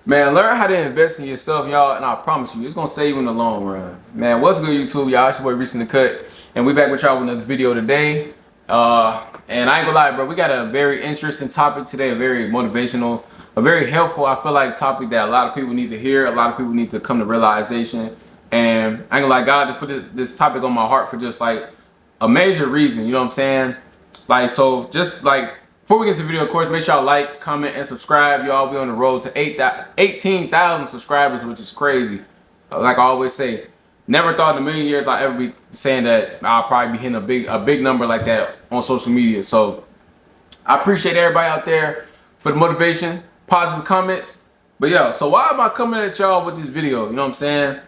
Man, learn how to invest in yourself, y'all, and I promise you, it's gonna save you in the long run. Man, what's good, YouTube? Y'all, it's your boy Reese in the Cut, and we back with y'all with another video today. And I ain't gonna lie, bro, we got a very interesting topic today, a very motivational, a very helpful, I feel like, topic that a lot of people need to hear, a lot of people need to come to realization. And I ain't gonna lie, God just put this topic on my heart for just like a major reason, you know what I'm saying? Like, so just like, before we get to the video, of course, make sure y'all like, comment, and subscribe. Y'all be on the road to 18,000 subscribers, which is crazy. Like I always say, never thought in a million years I'd ever be saying that I'll probably be hitting a big number like that on social media. So I appreciate everybody out there for the motivation, positive comments. But yeah, so why am I coming at y'all with this video? You know what I'm saying?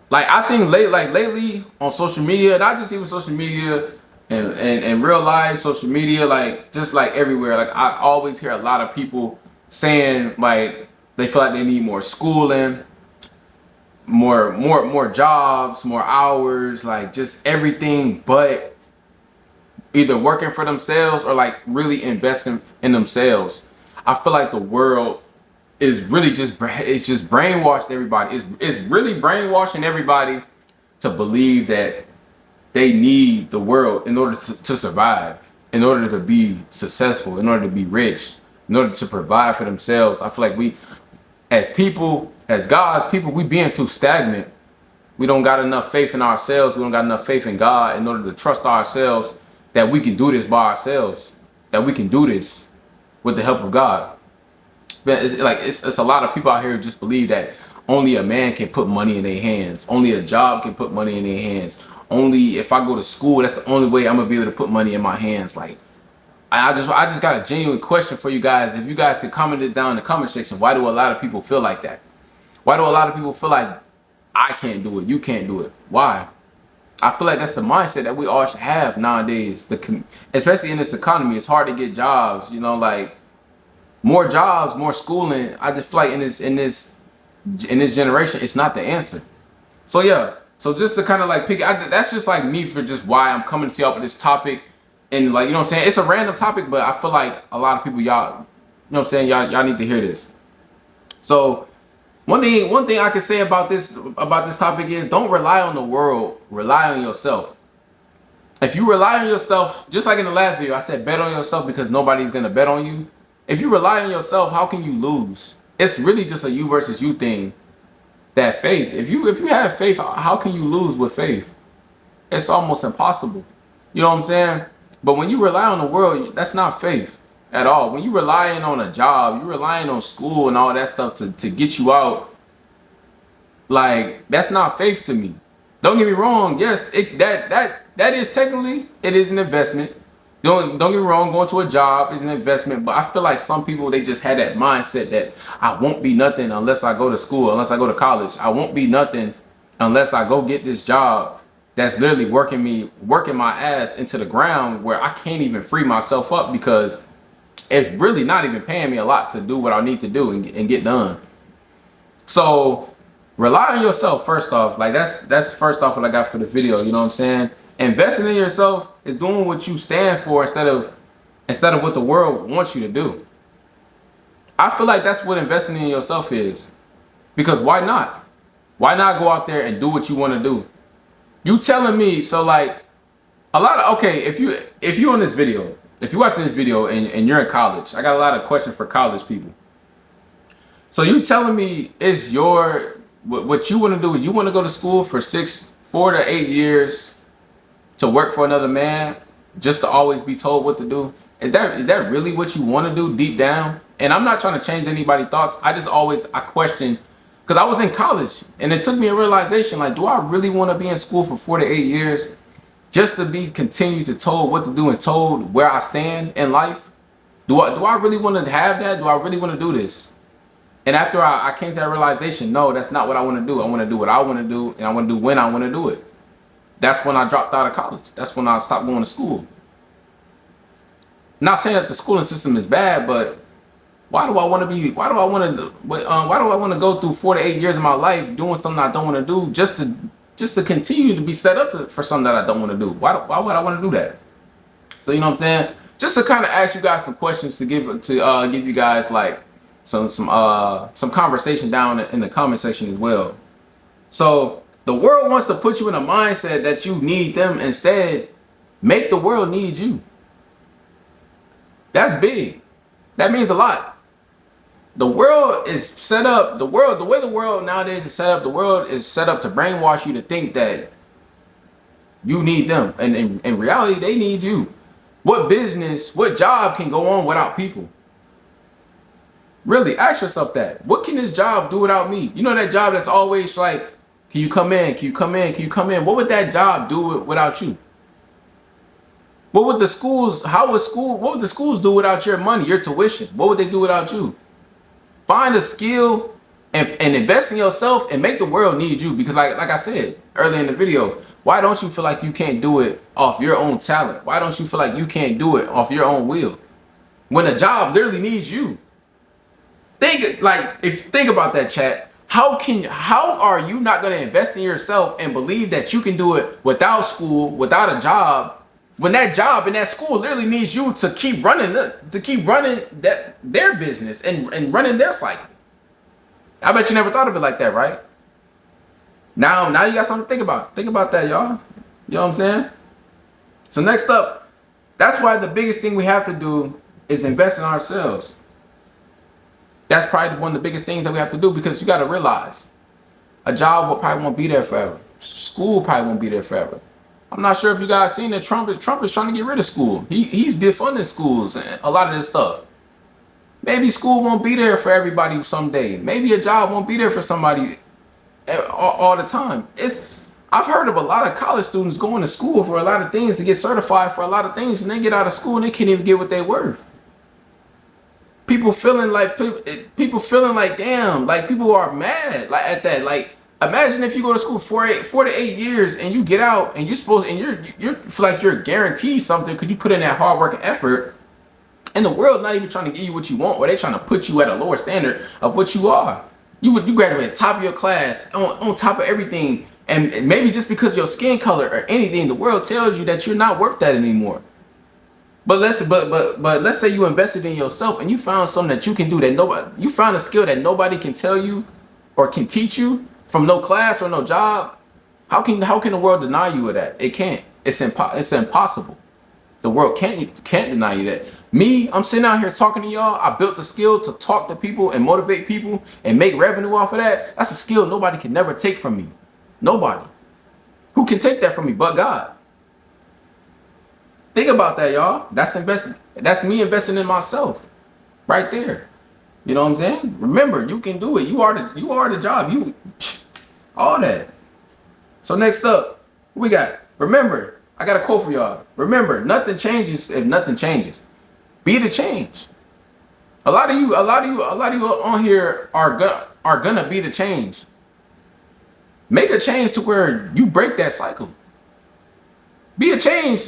Like, I think lately on social media, not just even social media, and real life, social media, like just like everywhere, like I always hear a lot of people saying like they feel like they need more schooling, more jobs, more hours, like just everything but either working for themselves or like really investing in themselves. I feel like the world is really just brainwashed everybody. It's really brainwashing everybody to believe that they need the world in order to survive, in order to be successful, in order to be rich, in order to provide for themselves. I feel like we, as people, as God's people, we being too stagnant. We don't got enough faith in ourselves. We don't got enough faith in God in order to trust ourselves that we can do this by ourselves, that we can do this with the help of God. But it's a lot of people out here who just believe that only a man can put money in their hands. Only a job can put money in their hands. Only if I go to school, that's the only way I'm gonna be able to put money in my hands. Like, I just got a genuine question for you guys. If you guys could comment this down in the comment section, why do a lot of people feel like that? Why do a lot of people feel like I can't do it, you can't do it? Why? I feel like that's the mindset that we all should have nowadays. Especially in this economy, it's hard to get jobs. You know, like more jobs, more schooling. I just feel like in this generation, it's not the answer. So yeah, so just to kind of like that's just like me for just why I'm coming to y'all with this topic. And like, you know what I'm saying, it's a random topic, but I feel like a lot of people, y'all, you know what I'm saying, y'all need to hear this. So one thing I can say about this topic is, don't rely on the world, rely on yourself. If you rely on yourself, just like in the last video I said, bet on yourself because nobody's gonna bet on you. If you rely on yourself, how can you lose? It's really just a you versus you thing. That faith, if you have faith, how can you lose with faith? It's almost impossible. You know what I'm saying? But when you rely on the world, that's not faith at all. When you relying on a job, you're relying on school and all that stuff to get you out, like, that's not faith to me. Don't get me wrong, yes, that is technically, it is an investment. Don't get me wrong, going to a job is an investment, but I feel like some people, they just had that mindset that I won't be nothing unless I go to school, unless I go to college. I won't be nothing unless I go get this job that's literally working my ass into the ground where I can't even free myself up because it's really not even paying me a lot to do what I need to do and get done. So rely on yourself first off. Like that's first off what I got for the video, you know what I'm saying? Investing in yourself is doing what you stand for instead of what the world wants you to do. I feel like that's what investing in yourself is. Because why not? Why not go out there and do what you want to do? You telling me, so like okay, if you on this video, if you watching this video and you're in college, I got a lot of questions for college people. So you telling me it's what you want to do is you want to go to school for 4 to 8 years to work for another man just to always be told what to do? Is that really what you want to do deep down? And I'm not trying to change anybody's thoughts. I question, because I was in college and it took me a realization, like, do I really want to be in school for 4 to 8 years just to be continued to told what to do and told where I stand in life? Do I really want to have that? Do I really want to do this? And after I came to that realization, no, that's not what I want to do. I want to do what I want to do, and I want to do when I want to do it. That's when I dropped out of college. That's when I stopped going to school. Not saying that the schooling system is bad, but why do I want to go through 4 to 8 years of my life doing something I don't want to do just to continue to be set up for something that I don't want to do? Why would I want to do that? So, you know what I'm saying? Just to kind of ask you guys some questions to give you guys like some conversation down in the comment section as well. So the world wants to put you in a mindset that you need them. Instead, make the world need you. That's big. That means a lot. The world is set up, the way the world nowadays is set up, the world is set up to brainwash you to think that you need them. And in reality, they need you. What business, what job can go on without people? Really, ask yourself that. What can this job do without me? You know that job that's always like, can you come in? Can you come in? Can you come in? What would that job do without you? What would the schools, what would the schools do without your money, your tuition? What would they do without you? Find a skill and invest in yourself and make the world need you. Because like I said earlier in the video, why don't you feel like you can't do it off your own talent? Why don't you feel like you can't do it off your own will? When a job literally needs you. Think about that, chat. How are you not going to invest in yourself and believe that you can do it without school, without a job, when that job and that school literally needs you to keep running their business and running their cycle? I bet you never thought of it like that, right? Now you got something to think about. Think about that, y'all. You know what I'm saying? So next up, that's why the biggest thing we have to do is invest in ourselves. That's probably one of the biggest things that we have to do, because you got to realize a job will probably won't be there forever. School probably won't be there forever. I'm not sure if you guys seen that Trump is trying to get rid of school. He's defunding schools and a lot of this stuff. Maybe school won't be there for everybody someday. Maybe a job won't be there for somebody all the time. I've heard of a lot of college students going to school for a lot of things to get certified for a lot of things, and they get out of school and they can't even get what they're worth. People feeling like damn, like people are mad like at that. Like, imagine if you go to school 4 to 8 years and you get out and you feel like you're guaranteed something because you put in that hard work and effort, and the world not even trying to give you what you want, or they trying to put you at a lower standard of what you are. You graduate top of your class, on top of everything, and maybe just because of your skin color or anything, the world tells you that you're not worth that anymore. But let's say you invested in yourself and you found something that you can do that you found a skill that nobody can tell you or can teach you from no class or no job. How can the world deny you of that? It can't. It's impossible. The world can't deny you that. Me, I'm sitting out here talking to y'all. I built the skill to talk to people and motivate people and make revenue off of that. That's a skill nobody can never take from me. Nobody. Who can take that from me but God? Think about that, y'all. That's me investing in myself right there. You know what I'm saying? Remember, you can do it. You are the job. All that. So next up, what we got? Remember, I got a quote for y'all. Remember, nothing changes if nothing changes. Be the change. A lot of you on here are gonna be the change. Make a change to where you break that cycle. Be a change.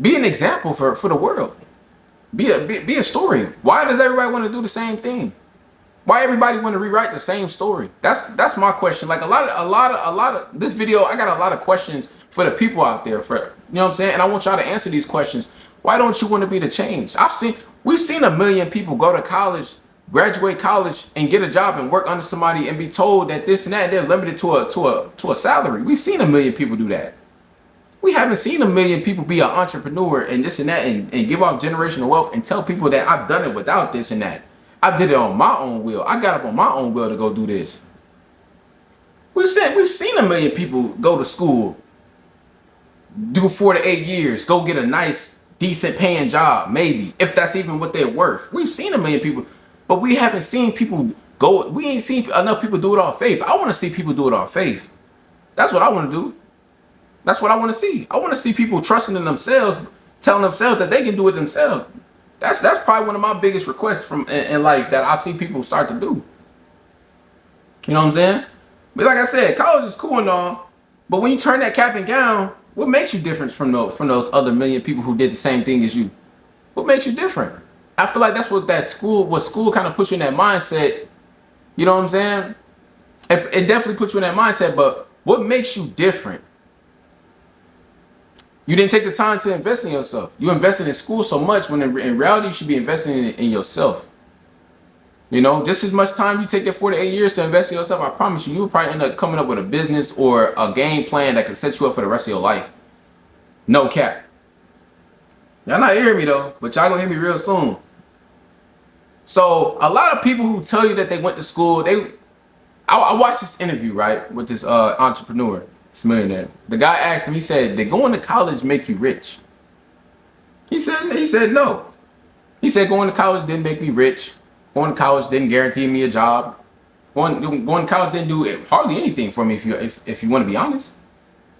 Be an example for the world. Be a story. Why does everybody want to do the same thing? Why everybody want to rewrite the same story? That's my question. Like a lot of this video, I got a lot of questions for the people out there. You know what I'm saying? And I want y'all to answer these questions. Why don't you want to be the change? We've seen a million people go to college, graduate college, and get a job and work under somebody and be told that this and that, they're limited to a salary. We've seen a million people do that. We haven't seen a million people be an entrepreneur and this and that and give off generational wealth and tell people that I've done it without this and that. I did it on my own will. I got up on my own will to go do this. We've seen a million people go to school, do 4 to 8 years, go get a nice, decent paying job, maybe, if that's even what they're worth. We've seen a million people, but we haven't seen people go. We ain't seen enough people do it off faith. I want to see people do it off faith. That's what I want to do. That's what I want to see. I want to see people trusting in themselves, telling themselves that they can do it themselves. That's probably one of my biggest requests in life that I see people start to do. You know what I'm saying? But like I said, college is cool and all, but when you turn that cap and gown, what makes you different from those other million people who did the same thing as you? What makes you different? I feel like that's what school kind of puts you in that mindset. You know what I'm saying? It definitely puts you in that mindset, but what makes you different? You didn't take the time to invest in yourself. You invested in school so much when in reality you should be investing in yourself. You know, just as much time you take that 4 to 8 years to invest in yourself, I promise you, you'll probably end up coming up with a business or a game plan that can set you up for the rest of your life. No cap. Y'all not hearing me though, but y'all gonna hear me real soon. So a lot of people who tell you that they went to school, I watched this interview, right, with this entrepreneur, this millionaire. The guy asked him, he said, did going to college make you rich? He said no. He said going to college didn't make me rich. Going to college didn't guarantee me a job. Going to college didn't do hardly anything for me if you want to be honest.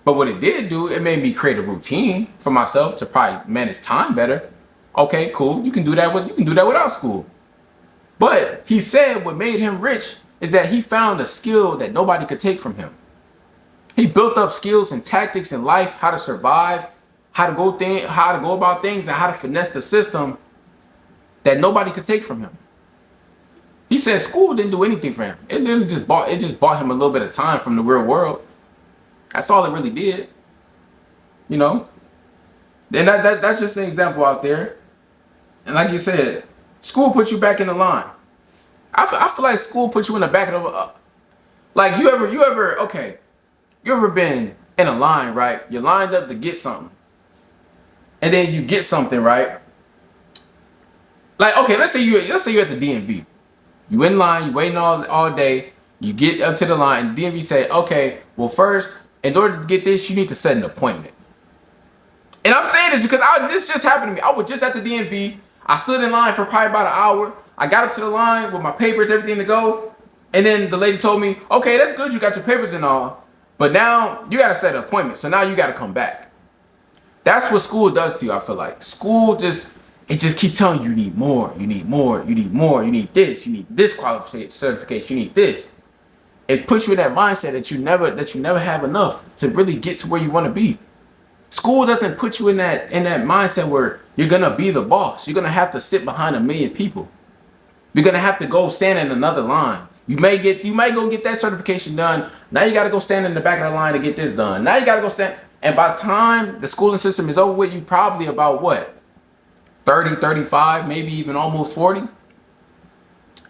But what it did do, it made me create a routine for myself to probably manage time better. Okay, cool. You can do that without school. But he said what made him rich is that he found a skill that nobody could take from him. He built up skills and tactics in life, how to survive, how to go about things, and how to finesse the system that nobody could take from him. He said school didn't do anything for him. It literally just bought him a little bit of time from the real world. That's all it really did. You know? And that's just an example out there. And like you said, school puts you back in the line. I feel like school puts you in the back of the like you ever been in a line, right? You're lined up to get something. And then you get something, right? Like, okay, let's say you're at the DMV. You in line, you waiting all day, you get up to the line, and DMV say, okay, well first, in order to get this, you need to set an appointment. And I'm saying this because this just happened to me. I was just at the DMV. I stood in line for probably about an hour. I got up to the line with my papers, everything to go. And then the lady told me, okay, that's good. You got your papers and all. But now you got to set an appointment. So now you got to come back. That's what school does to you, I feel like. School just keeps telling you need more. You need more. You need more. You need this. You need this qualification, certification. You need this. It puts you in that mindset that you never have enough to really get to where you want to be. School doesn't put you in that mindset where you're gonna be the boss. You're gonna have to sit behind 1 million people. You're gonna have to go stand in another line. You might go get that certification done. Now you gotta go stand in the back of the line to get this done. Now you gotta go stand. And by the time the schooling system is over with, you probably about what? 30, 35, maybe even almost 40.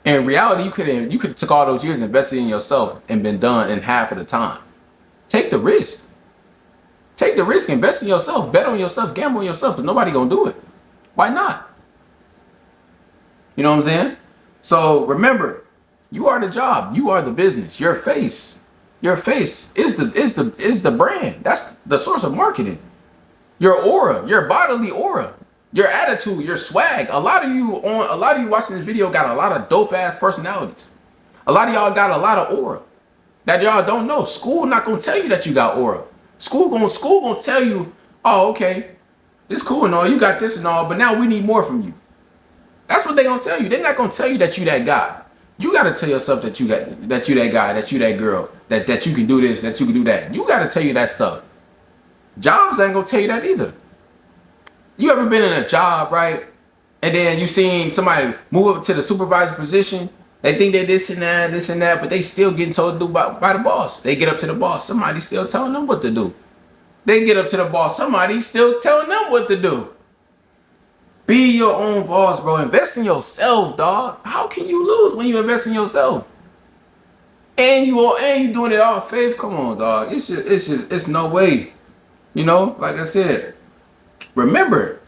In reality, you could have took all those years, invested in yourself, and been done in half of the time. Take the risk. Take the risk, invest in yourself, bet on yourself, gamble on yourself, because nobody gonna do it. Why not? You know what I'm saying? So remember, you are the job, you are the business, your face. Your face is the brand. That's the source of marketing. Your aura, your bodily aura, your attitude, your swag. A lot of you watching this video got a lot of dope ass personalities. A lot of y'all got a lot of aura that y'all don't know. School not gonna tell you that you got aura. School gonna tell you, oh, okay, it's cool and all, you got this and all, but now we need more from you. That's what they gonna tell you. They're not gonna tell you that you that guy. You gotta tell yourself that you that guy, that you that girl, that you can do this, that you can do that. You gotta tell you that stuff. Jobs ain't gonna tell you that either. You ever been in a job, right? And then you seen somebody move up to the supervisor position. They think they're this and that, but they still getting told to do by the boss. They get up to the boss, somebody still telling them what to do. They get up to the boss, somebody still telling them what to do. Be your own boss, bro. Invest in yourself, dog. How can you lose when you invest in yourself? And you doing it all faith? Come on, dog. It's no way. You know, like I said, remember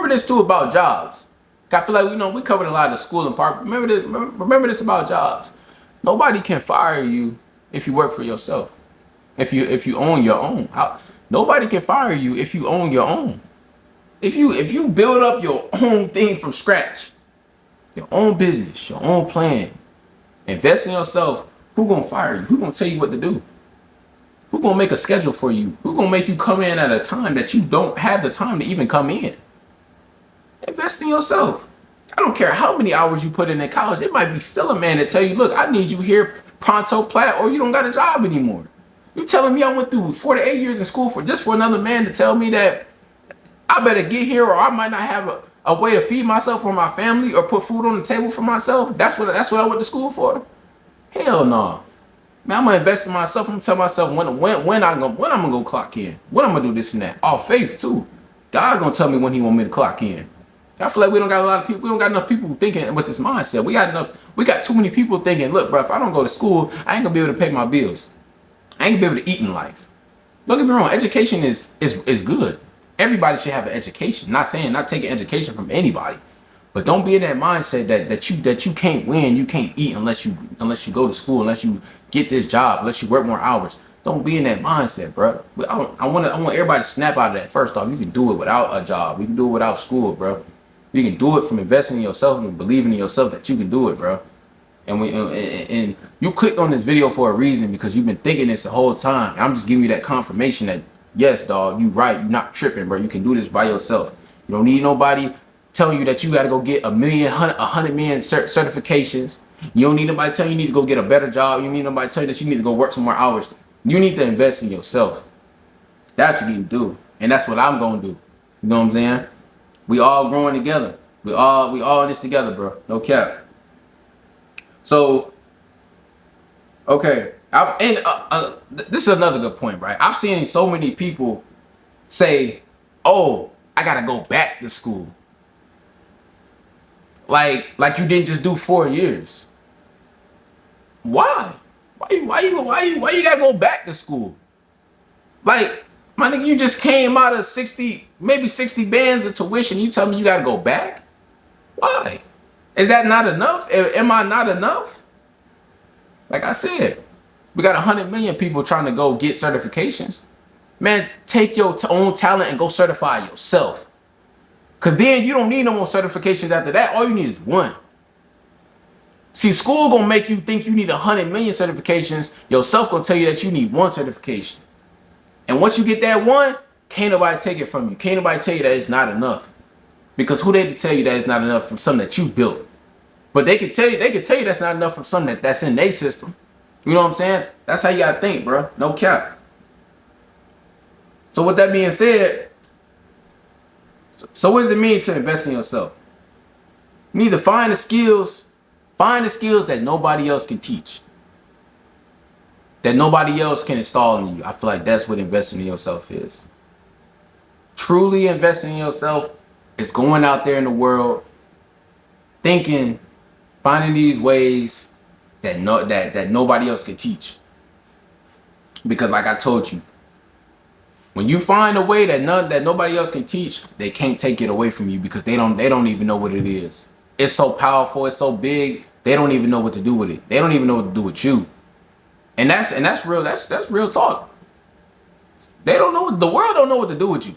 this too about jobs. I feel like we covered a lot of the school and part. Remember this about jobs. Nobody can fire you if you work for yourself. If you own your own. Nobody can fire you if you own your own. If you build up your own thing from scratch, your own business, your own plan, invest in yourself, who gonna fire you? Who gonna tell you what to do? Who gonna make a schedule for you? Who gonna make you come in at a time that you don't have the time to even come in? Invest in yourself. I don't care how many hours you put in college. It might be still a man that tell you, look, I need you here pronto plat, or you don't got a job anymore. You telling me I went through 4 to 8 years in school for another man to tell me that I better get here, or I might not have a way to feed myself or my family or put food on the table for myself? That's what I went to school for? Hell no. Man, I'm gonna invest in myself. I'm gonna tell myself when I'm gonna go clock in, when I'm gonna do this and that. All faith too. God gonna tell me when he want me to clock in. I feel like we don't got a lot of people. We don't got enough people thinking with this mindset. We got too many people thinking, look, bro, if I don't go to school, I ain't gonna be able to pay my bills. I ain't gonna be able to eat in life. Don't get me wrong, education is good. Everybody should have an education. Not saying not taking education from anybody, but don't be in that mindset that you can't win, you can't eat unless you go to school, unless you get this job, unless you work more hours. Don't be in that mindset, bro. I want everybody to snap out of that. First off, you can do it without a job. You can do it without school, bro. You can do it from investing in yourself and believing in yourself that you can do it, bro. And you clicked on this video for a reason, because you've been thinking this the whole time. I'm just giving you that confirmation that yes, dog, you right. You're not tripping, bro. You can do this by yourself. You don't need nobody telling you that you got to go get 100 million certifications. You don't need nobody telling you need to go get a better job. You don't need nobody telling you that you need to go work some more hours. You need to invest in yourself. That's what you need to do, and that's what I'm gonna do. You know what I'm saying? We all growing together. We all in this together, bro. No cap. So, okay, this is another good point, right? I've seen so many people say, "Oh, I gotta go back to school." Like you didn't just do 4 years. Why? Why you gotta go back to school? Like, my nigga, you just came out of 60 bands of tuition. You tell me you gotta go back? Why? Is that not enough? Am I not enough? Like I said, we got 100 million people trying to go get certifications. Man, take your own talent and go certify yourself. Because then you don't need no more certifications after that. All you need is one. See, school gonna make you think you need 100 million certifications. Yourself gonna tell you that you need one certification. And once you get that one, can't nobody take it from you. Can't nobody tell you that it's not enough. Because who they to tell you that it's not enough from something that you built? But they can tell you that's not enough from something that's in their system. You know what I'm saying? That's how you gotta think, bro. No cap. So with that being said, so what does it mean to invest in yourself? You need to find the skills that nobody else can teach, that nobody else can install in you. I feel like that's what investing in yourself is. Truly investing in yourself is going out there in the world, thinking, finding these ways that nobody else can teach. Because like I told you, when you find a way that nobody else can teach, they can't take it away from you, because they don't even know what it is. It's so powerful, it's so big, they don't even know what to do with it. They don't even know what to do with you. And that's real talk. The world don't know what to do with you.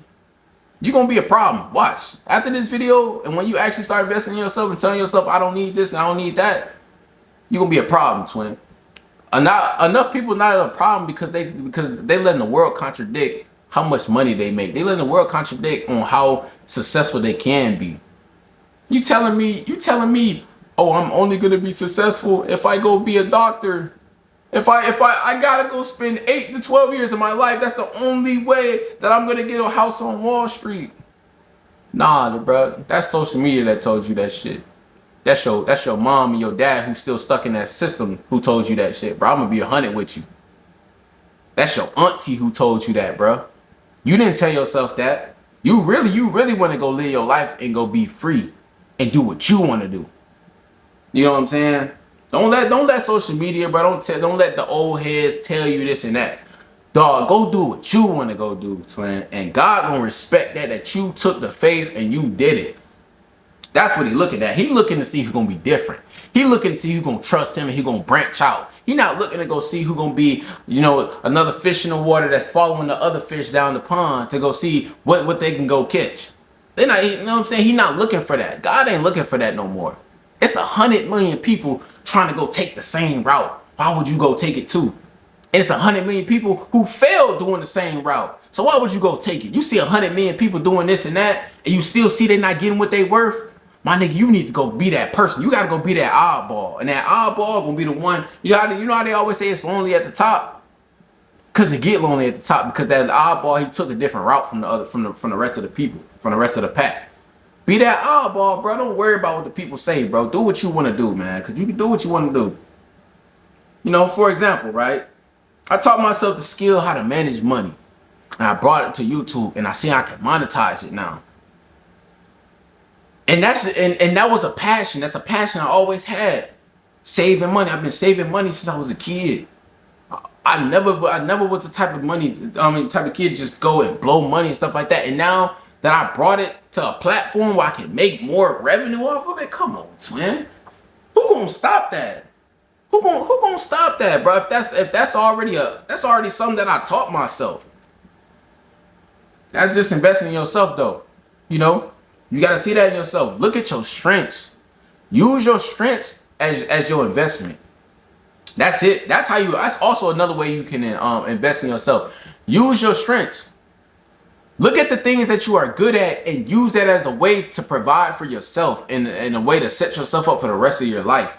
You're gonna be a problem. Watch. After this video, and when you actually start investing in yourself and telling yourself, I don't need this and I don't need that, you're gonna be a problem, twin. Enough people not a problem because they letting the world contradict how much money they make. They letting the world contradict on how successful they can be. You telling me, oh, I'm only gonna be successful if I go be a doctor. If I gotta go spend 8 to 12 years of my life, that's the only way that I'm gonna get a house on Wall Street. Nah, bro, that's social media that told you that shit. That's your mom and your dad who's still stuck in that system who told you that shit, bro. I'm gonna be 100 with you. That's your auntie who told you that, bro. You didn't tell yourself that. You really want to go live your life and go be free and do what you want to do. You know what I'm saying? Don't let social media, bro. Don't let the old heads tell you this and that. Dog, go do what you want to go do, twin. And God gonna respect that you took the faith and you did it. That's what he looking at. He looking to see who's gonna be different. He looking to see who's gonna trust him and he gonna branch out. He not looking to go see who gonna be, another fish in the water that's following the other fish down the pond to go see what they can go catch. They're not, you know what I'm saying? He not looking for that. God ain't looking for that no more. It's 100 million people trying to go take the same route. Why would you go take it too? And it's 100 million people who failed doing the same route. So why would you go take it? You see 100 million people doing this and that, and you still see they're not getting what they worth? My nigga, you need to go be that person. You got to go be that oddball. And that oddball going to be the one, you know how they always say it's lonely at the top? Because it get lonely at the top, because that oddball, he took a different route from the rest of the people, from the rest of the pack. Be that oddball, bro. Don't worry about what the people say, bro. Do what you want to do, man, because you can do what you want to do. For example, right? I taught myself the skill how to manage money. And I brought it to YouTube, and I see I can monetize it now. And that was a passion. That's a passion I always had. Saving money. I've been saving money since I was a kid. I never was the type of type of kid just go and blow money and stuff like that. And now that I brought it to a platform where I can make more revenue off of it, come on, twin. Who gonna stop that? Who gonna stop that, bro? If that's already something that I taught myself. That's just investing in yourself, though. You know, you gotta see that in yourself. Look at your strengths. Use your strengths as your investment. That's it. That's also another way you can invest in yourself. Use your strengths. Look at the things that you are good at and use that as a way to provide for yourself and a way to set yourself up for the rest of your life.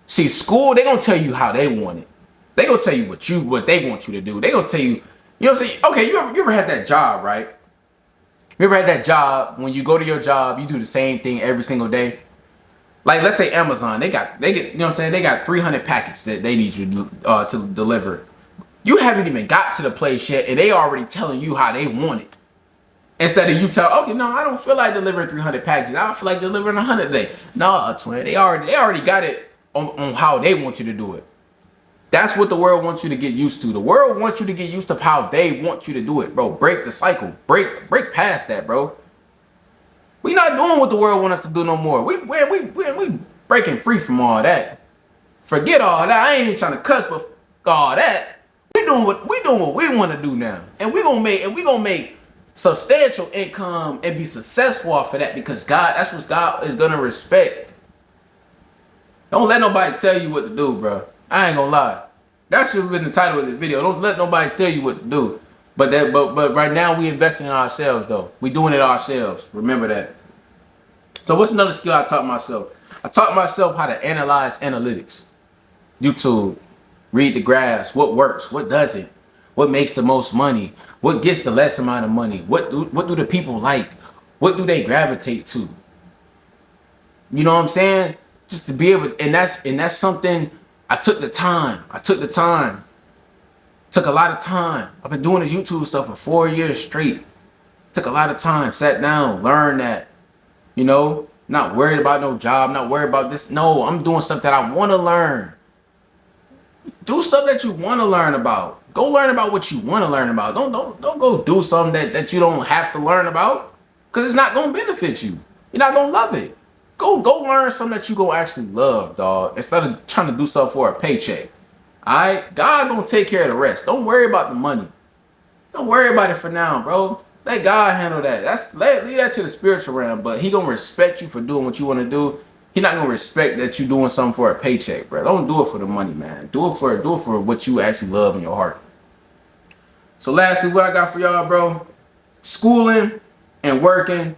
See, school, they gonna tell you how they want it. They gonna tell you what they want you to do. They gonna tell you, you know what I'm saying? Okay, you ever had that job, right? You ever had that job when you go to your job, you do the same thing every single day? Like, let's say Amazon, they get, you know what I'm saying? They got 300 packages that they need you to deliver. You haven't even got to the place yet, and they already telling you how they want it. Instead of you tell, okay, no, I don't feel like delivering 300 packages. I feel like delivering 100 a day. No, twin, they already got it on how they want you to do it. That's what the world wants you to get used to. The world wants you to get used to how they want you to do it, bro. Break the cycle. Break past that, bro. We not doing what the world wants us to do no more. We breaking free from all that. Forget all that. I ain't even trying to cuss, but all that. We doing what we want to do now, and we gonna make substantial income and be successful off of that, because that's what God is gonna respect. Don't let nobody tell you what to do, bro. I ain't gonna lie. That should have been the title of the video. Don't let nobody tell you what to do. But right now we investing in ourselves, though. We doing it ourselves. Remember that. So what's another skill I taught myself? I taught myself how to analyze analytics. YouTube, read the graphs. What works? What doesn't? What makes the most money? What gets the less amount of money? What do the people like? What do they gravitate to? You know what I'm saying? Just to be able, and that's something I took the time. Took a lot of time. I've been doing this YouTube stuff for 4 years straight. Took a lot of time. Sat down, learned that. You know, not worried about no job, not worried about this. No, I'm doing stuff that I want to learn. Do stuff that you want to learn about. Go learn about what you want to learn about. Don't go do something that you don't have to learn about, because it's not gonna benefit you. You're not gonna love it. Go learn something that you gonna actually love, dog. Instead of trying to do stuff for a paycheck. Alright? God gonna take care of the rest. Don't worry about the money. Don't worry about it for now, bro. Let God handle that. Leave that to the spiritual realm. But he gonna respect you for doing what you want to do. He not gonna respect that you doing something for a paycheck, bro. Don't do it for the money, man. Do it for what you actually love in your heart. So lastly, what I got for y'all, bro. Schooling and working.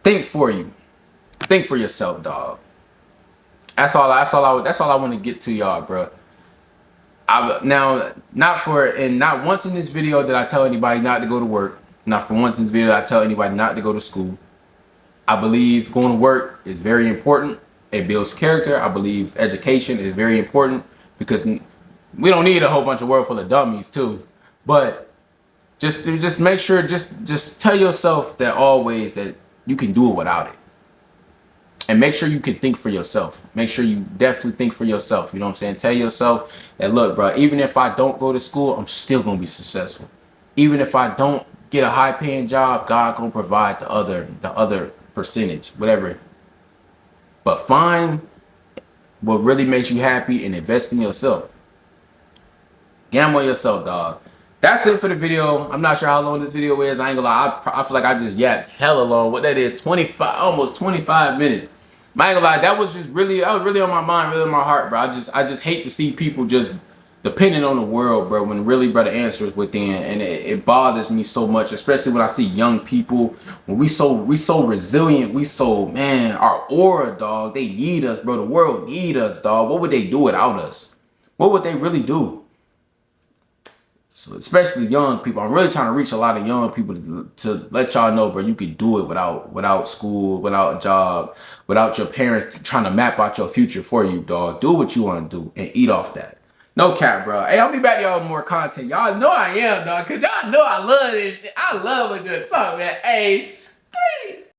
Thinks for you. Think for yourself, dog. That's all I want to get to y'all, bro. Not once in this video did I tell anybody not to go to work. Not for once in this video did I tell anybody not to go to school. I believe going to work is very important. It builds character. I believe education is very important, because we don't need a whole bunch of world full of dummies too. But just make sure, just tell yourself that always that you can do it without it. And make sure you can think for yourself. Make sure you definitely think for yourself. You know what I'm saying? Tell yourself that, look, bro, even if I don't go to school, I'm still going to be successful. Even if I don't get a high paying job, God going to provide the other percentage, whatever. But find what really makes you happy and invest in yourself. Gamble on yourself, dog. That's it for the video. I'm not sure how long this video is. I ain't gonna lie. I feel like I just yapped hella long. What that is, almost 25 minutes. I ain't gonna lie. That was really on my mind, really on my heart, bro. I just hate to see people just depending on the world, bro, when really, bro, the answer is within. And it bothers me so much, especially when I see young people. When we so resilient, man, our aura, dog. They need us, bro. The world need us, dog. What would they do without us? What would they really do? So especially young people, I'm really trying to reach a lot of young people to let y'all know, bro, you can do it without school, without a job, without your parents trying to map out your future for you, dog. Do what you want to do and eat off that. No cap, bro. Hey, I'll be back to y'all with more content. Y'all know I am, dog, because y'all know I love this shit. I love a good talk, man. Hey,